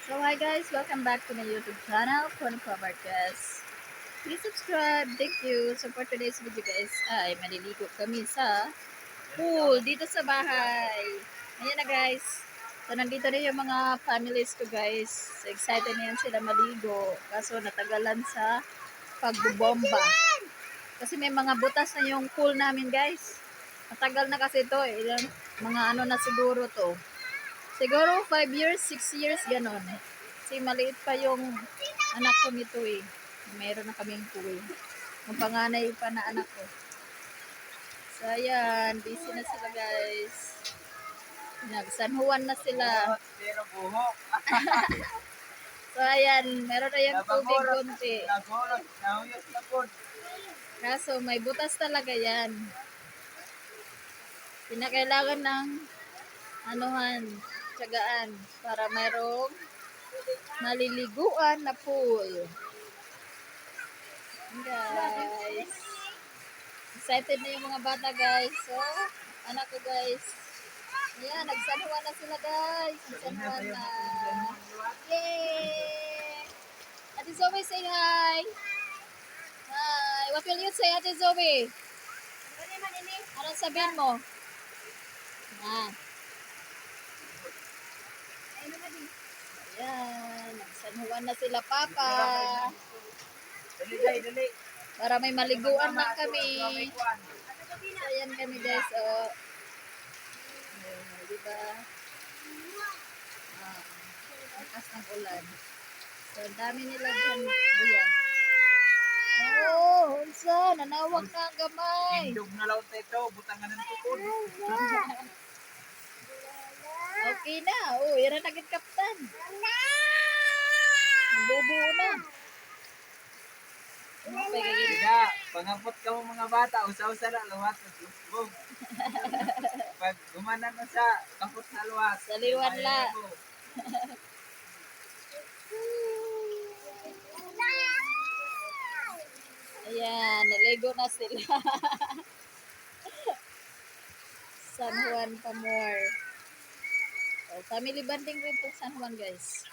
So hi guys, welcome back to my YouTube channel, Conico Marquez. Please subscribe, thank you. So for today's video guys, ay maliligo kami sa pool dito sa bahay. Ayan na guys. So nandito na yung mga families ko guys. So, excited na yan sila maligo. Kaso natagalan sa pagbubomba. Kasi may mga butas na yung pool namin guys. Matagal na kasi ito eh. Ilang, mga ano na siguro to. Siguro 5 years, 6 years, ganon. Kasi maliit pa yung anak ko nito eh. Meron na kaming pool. Ang panganay pa na anak ko. So ayan, busy na sila guys. Nag-San Juan na sila. Pero buhok. So ayan, meron na yung tubig konti. Nahuyot na po. Kaso may butas talaga yan. Pinakailangan ng anuhan, tiyagaan para mayroong maliliguan na pool. Guys. Excited na yung mga bata guys. So, anak ko guys. Ayan, nag-San Juan na sila guys. Nag-San Juan na. Yay! Ate Zoe, say hi. Hi. What will you say, Ate Zoe? Anong sabihin mo? Ah. Ayan, nag-San Juan na sila papa. Dali. Para may maliguan lang kami. So, ayan kami guys. Oh. Diba? Lakas ng ulan. So, ang dami nila dyan. Buyan. Oh, unsa? Nanawag na ang gamay. Indog na laot ito. Butangan ng tukod. Okay na. Oh, yan ang naging kaptan. Nabubuo na. Kaya, pangapot ka mo mga bata. Usa-usa na luwat. Lusbog. Pag gumanan na sa kapot na luwat. Saliwan la. Ayan, naligo na sila. San Juan pa more. So, family banding rin po San Juan guys.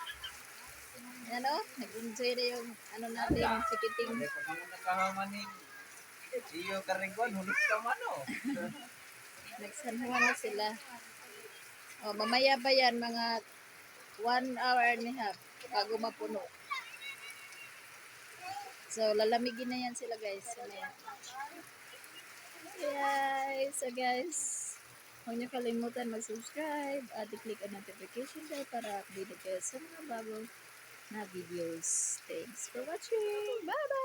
Ayan o, nag-enjoy na yung ano natin, sikiting. Pag mo nakahaman ni Iyo Karingon, hulit ka man o. Nag-San Juan na sila. O, mamaya ba yan, mga 1 hour and a half bago mapuno. So, lalamigin na yan sila guys. So guys, huwag niyo kalimutan mag-subscribe at i-click ang notification bell para updated kayo sa mga bagong na videos. Thanks for watching. Bye-bye!